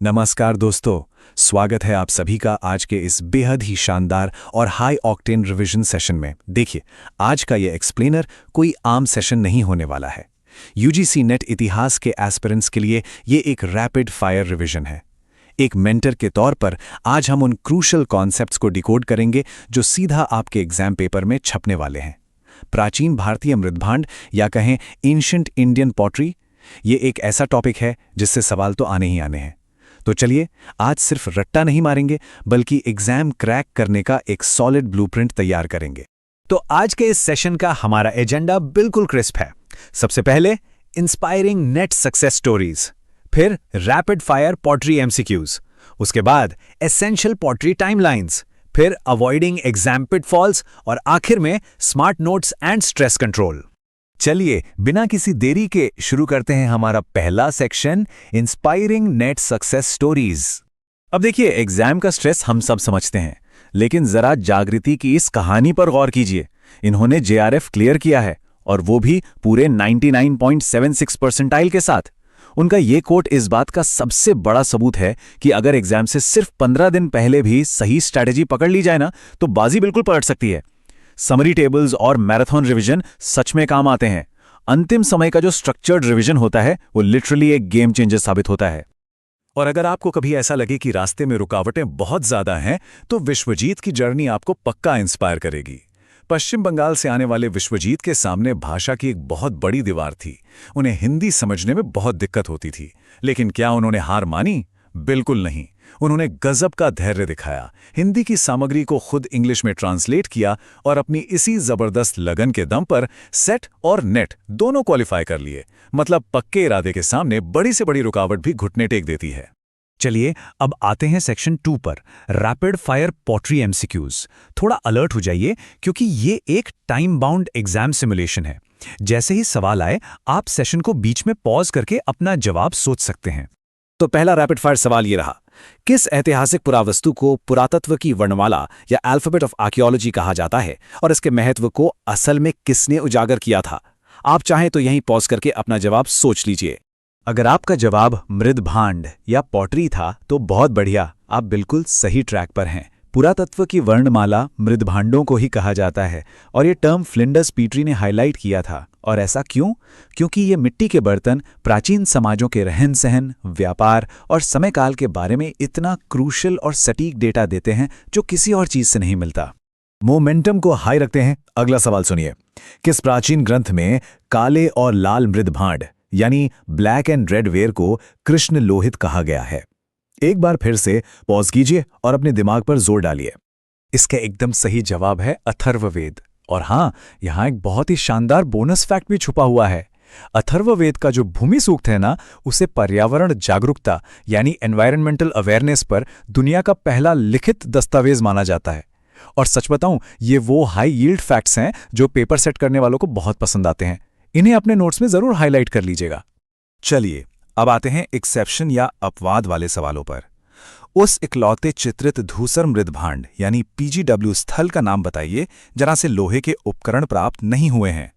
नमस्कार दोस्तों, स्वागत है आप सभी का आज के इस बेहद ही शानदार और हाई ऑक्टेन रिवीजन सेशन में। देखिए, आज का ये एक्सप्लेनर कोई आम सेशन नहीं होने वाला है। यूजीसी नेट इतिहास के एस्पिरेंट्स के लिए ये एक रैपिड फायर रिवीजन है। एक मेंटर के तौर पर आज हम उन क्रूशल कॉन्सेप्ट्स को डिकोड करेंगे जो सीधा आपके एग्जाम पेपर में छपने वाले हैं। प्राचीन भारतीय मृदभांड या कहें एंशिएंट इंडियन पॉटरी, ये एक ऐसा टॉपिक है जिससे सवाल तो आने ही आने हैं। तो चलिए, आज सिर्फ रट्टा नहीं मारेंगे बल्कि एग्जाम क्रैक करने का एक सॉलिड ब्लूप्रिंट तैयार करेंगे। तो आज के इस सेशन का हमारा एजेंडा बिल्कुल क्रिस्प है। सबसे पहले इंस्पायरिंग नेट सक्सेस स्टोरीज, फिर रैपिड फायर पॉटरी एमसीक्यूज, उसके बाद एसेंशियल पॉटरी टाइमलाइंस, फिर अवॉइडिंग एग्जाम पिटफॉल्स और आखिर में smart notes and stress control. चलिए, बिना किसी देरी के शुरू करते हैं हमारा पहला section, inspiring net success stories. अब देखिए, एग्जाम का स्ट्रेस हम सब समझते हैं, लेकिन जरा जागृति की इस कहानी पर गौर कीजिए। इन्होंने जेआरएफ क्लियर किया है और वो भी पूरे 99.76 परसेंटाइल के साथ। उनका ये कोट इस बात का सबसे बड़ा सबूत है कि अगर एग्जाम से सिर्फ 15 दिन पहले भी सही स्ट्रैटेजी पकड़ ली जाए ना, तो बाजी बिल्कुल पलट सकती है। समरी टेबल्स और मैराथन रिवीजन सच में काम आते हैं। अंतिम समय का जो स्ट्रक्चर्ड रिवीजन होता है वो लिटरली एक गेम चेंजर साबित होता है। और अगर आपको कभी ऐसा लगे कि रास्ते में रुकावटें बहुत ज्यादा हैं, तो विश्वजीत की जर्नी आपको पक्का इंस्पायर करेगी। पश्चिम बंगाल से आने वाले विश्वजीत के सामने भाषा की एक बहुत बड़ी दीवार थी। उन्हें हिंदी समझने में बहुत दिक्कत होती थी, लेकिन क्या उन्होंने हार मानी? बिल्कुल नहीं। उन्होंने गजब का धैर्य दिखाया, हिंदी की सामग्री को खुद इंग्लिश में ट्रांसलेट किया और अपनी इसी जबरदस्त लगन के दम पर सेट और नेट दोनों क्वालिफाई कर लिए। मतलब पक्के इरादे के सामने बड़ी से बड़ी रुकावट भी घुटने टेक देती है। चलिए, अब आते हैं सेक्शन 2 पर, रैपिड फायर पॉटरी एमसीक्यूज। थोड़ा अलर्ट हो जाइए क्योंकि ये एक टाइम बाउंड एग्जाम सिमुलेशन है। जैसे ही सवाल आए, आप सेशन को बीच में पॉज करके अपना जवाब सोच सकते हैं। तो पहला रैपिड फायर सवाल ये रहा, किस ऐतिहासिक पुरावस्तु को पुरातत्व की वर्णमाला या अल्फाबेट ऑफ आर्कियोलॉजी कहा जाता है और इसके महत्व को असल में किसने उजागर किया था? आप चाहें तो यहीं पॉज करके अपना जवाब सोच लीजिए। अगर आपका जवाब मृदभांड या पॉटरी था तो बहुत बढ़िया, आप बिल्कुल सही ट्रैक पर हैं। पुरातत्व की वर्णमाला मृदभांडों को ही कहा जाता है और ये टर्म फ्लिंडर्स पीटरी ने हाईलाइट किया था। और ऐसा क्यों? क्योंकि ये मिट्टी के बर्तन प्राचीन समाजों के रहन सहन, व्यापार और समय काल के बारे में इतना क्रूशल और सटीक डेटा देते हैं जो किसी और चीज से नहीं मिलता। मोमेंटम को हाई रखते हैं। अगला सवाल सुनिए, किस प्राचीन ग्रंथ में काले और लाल मृदभांड यानी ब्लैक एंड रेड वेयर को कृष्ण लोहित कहा गया है? एक बार फिर से पॉज कीजिए और अपने दिमाग पर जोर डालिए। इसका एकदम सही जवाब है अथर्ववेद। और हाँ, यहाँ एक बहुत ही शानदार बोनस फैक्ट भी छुपा हुआ है। अथर्ववेद का जो भूमि सूक्त है ना, उसे पर्यावरण जागरूकता यानी एनवायरमेंटल अवेयरनेस पर दुनिया का पहला लिखित दस्तावेज माना जाता है। और सच बताऊं, ये वो हाई यील्ड फैक्ट्स हैं जो पेपर सेट करने वालों को बहुत पसंद आते हैं। इन्हें अपने नोट्स में जरूर हाईलाइट कर लीजिएगा। चलिए, अब आते हैं एक्सेप्शन या अपवाद वाले सवालों पर। उस इकलौते चित्रित धूसर मृदभांड यानी पीजीडब्ल्यू स्थल का नाम बताइए जहां से लोहे के उपकरण प्राप्त नहीं हुए हैं।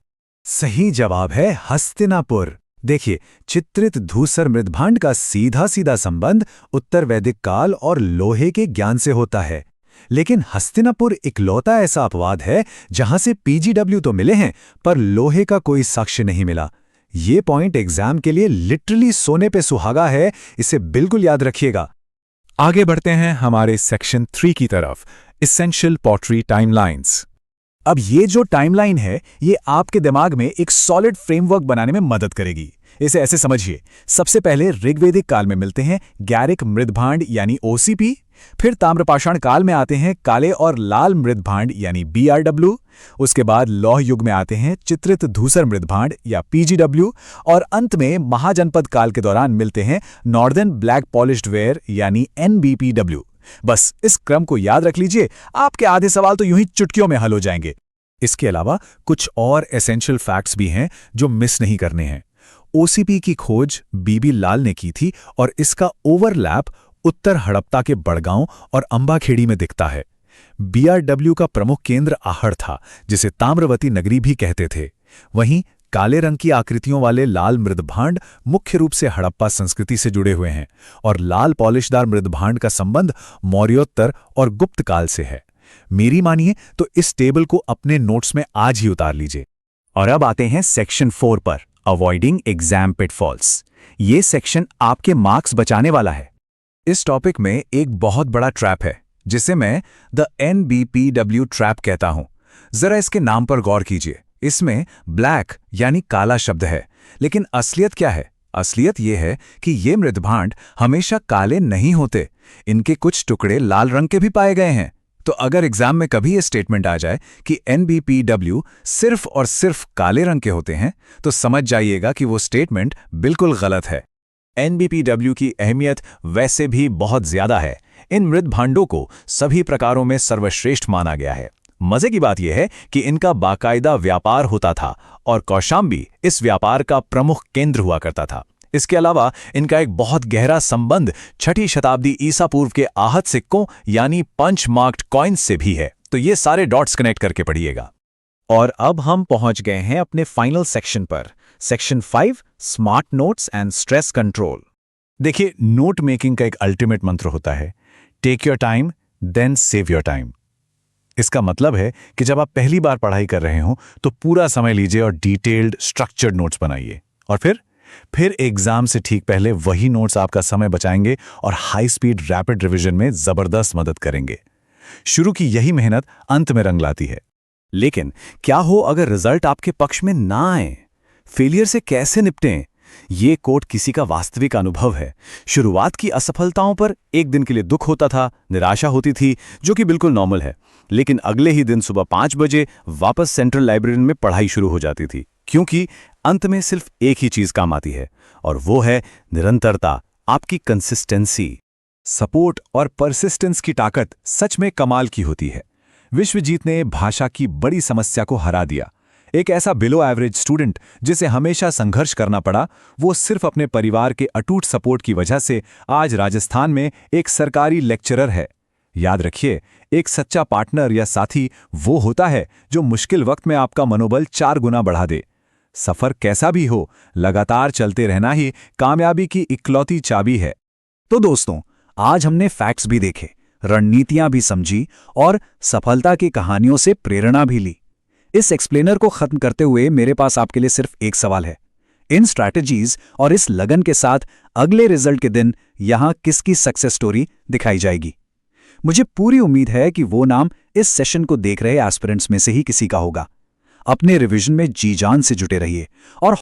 सही जवाब है हस्तिनापुर। देखिए, चित्रित धूसर मृदभांड का सीधा सीधा संबंध उत्तर वैदिक काल और लोहे के ज्ञान से होता है। लेकिन हस्तिनापुर इकलौता ऐसा अपवाद है जहां से पीजीडब्ल्यू तो मिले हैं पर लोहे का कोई साक्ष्य नहीं मिला। ये पॉइंट एग्जाम के लिए लिटरली सोने पे सुहागा है, इसे बिल्कुल याद रखिएगा। आगे बढ़ते हैं हमारे सेक्शन 3 की तरफ, एसेंशियल पॉटरी टाइमलाइंस। अब ये जो टाइमलाइन है, ये आपके दिमाग में एक सॉलिड फ्रेमवर्क बनाने में मदद करेगी। इसे ऐसे समझिए, सबसे पहले ऋग्वेदिक काल में मिलते हैं गैरिक मृदभांड यानी ओसीपी, फिर ताम्रपाषाण काल में आते हैं काले और लाल मृदभांड यानी बीआरडब्ल्यू, उसके बाद लौह युग में आते हैं चित्रित धूसर मृदभांड या पीजीडब्ल्यू, और अंत में महाजनपद काल के दौरान मिलते हैं नॉर्दर्न ब्लैक पॉलिश्ड वेयर यानी एनबीपीडब्ल्यू। बस इस क्रम को याद रख लीजिए, आपके आधे सवाल तो यूं ही चुटकियों में हल हो जाएंगे। इसके अलावा कुछ और एसेंशियल फैक्ट्स भी हैं जो मिस नहीं करने हैं। ओसीपी की खोज बीबी लाल ने की थी और इसका ओवरलैप उत्तर हड़प्पा के बड़गांव और अंबाखेड़ी में दिखता है। बीआरडब्ल्यू का प्रमुख केंद्र आहड़ था, जिसे ताम्रवती नगरी भी कहते थे। वहीं काले रंग की आकृतियों वाले लाल मृदभांड मुख्य रूप से हड़प्पा संस्कृति से जुड़े हुए हैं और लाल पॉलिशदार मृदभांड का संबंध मौर्योत्तर और गुप्त काल से है। मेरी मानिए तो इस टेबल को अपने नोट्स में आज ही उतार लीजिए। और अब आते हैं सेक्शन 4 पर, अवॉइडिंग एग्जाम पिटफॉल्स। ये सेक्शन आपके मार्क्स बचाने वाला है। इस टॉपिक में एक बहुत बड़ा ट्रैप है जिसे मैं द NBPW ट्रैप कहता हूं। जरा इसके नाम पर गौर कीजिए। इसमें ब्लैक यानी काला शब्द है, लेकिन असलियत क्या है? असलियत यह है कि ये मृदभांड हमेशा काले नहीं होते, इनके कुछ टुकड़े लाल रंग के भी पाए गए हैं। तो अगर एग्जाम में कभी ये स्टेटमेंट आ जाए कि NBPW सिर्फ और सिर्फ काले रंग के होते हैं, तो समझ जाइएगा कि वो स्टेटमेंट बिल्कुल गलत है। NBPW की अहमियत वैसे भी बहुत ज्यादा है। इन मृदभांडों को सभी प्रकारों में सर्वश्रेष्ठ माना गया है। मजे की बात यह है कि इनका बाकायदा व्यापार होता था और कौशाम्बी इस व्यापार का प्रमुख केंद्र हुआ करता था। इसके अलावा इनका एक बहुत गहरा संबंध 6ठी शताब्दी ईसा पूर्व के आहत सिक्कों यानी पंच मार्क्ड कॉइन्स से भी है। तो ये सारे डॉट्स कनेक्ट करके पढ़िएगा। और अब हम पहुंच गए हैं अपने फाइनल सेक्शन पर, section 5, smart notes and stress control. देखिए, नोट मेकिंग का एक अल्टीमेट मंत्र होता है, take your time then save your time. इसका मतलब है कि जब आप पहली बार पढ़ाई कर रहे हो तो पूरा समय लीजिए और डिटेल्ड स्ट्रक्चर्ड नोट्स बनाइए। और फिर एग्जाम से ठीक पहले वही नोट्स आपका समय बचाएंगे और हाई स्पीड रैपिड रिवीजन में जबरदस्त मदद करेंगे। शुरू की यही मेहनत अंत में रंग लाती है। लेकिन क्या हो अगर रिजल्ट आपके पक्ष में ना आए? फेलियर से कैसे निपटें? ये कोट किसी का वास्तविक अनुभव है। शुरुआत की असफलताओं पर एक दिन के लिए दुख होता था, निराशा होती थी, जो कि बिल्कुल नॉर्मल है। लेकिन अगले ही दिन सुबह 5 बजे वापस सेंट्रल लाइब्रेरी में पढ़ाई शुरू हो जाती थी, क्योंकि अंत में सिर्फ एक ही चीज काम आती है, और वो है निरंतरता, आपकी कंसिस्टेंसी। सपोर्ट और परसिस्टेंस की ताकत सच में कमाल की होती है। विश्वजीत ने भाषा की बड़ी समस्या को हरा दिया। एक ऐसा बिलो एवरेज स्टूडेंट जिसे हमेशा संघर्ष करना पड़ा, वो सिर्फ अपने परिवार के अटूट सपोर्ट की वजह से आज राजस्थान में एक सरकारी लेक्चरर है। याद रखिए, एक सच्चा पार्टनर या साथी वो होता है जो मुश्किल वक्त में आपका मनोबल 4 गुना बढ़ा दे। सफर कैसा भी हो, लगातार चलते रहना ही कामयाबी की इकलौती चाबी है। तो दोस्तों, आज हमने फैक्ट्स भी देखे, रणनीतियां भी समझी और सफलता की कहानियों से प्रेरणा भी ली। इस एक्सप्लेनर को खत्म करते हुए मेरे पास आपके लिए सिर्फ एक सवाल है। इन स्ट्रैटेजीज और इस लगन के साथ अगले रिजल्ट के दिन यहां किसकी सक्सेस स्टोरी दिखाई जाएगी? मुझे पूरी उम्मीद है कि वो नाम इस सेशन को देख रहे एस्पिरेंट्स में से ही किसी का होगा। अपने रिवीजन में जी जान से जुटे रहिए और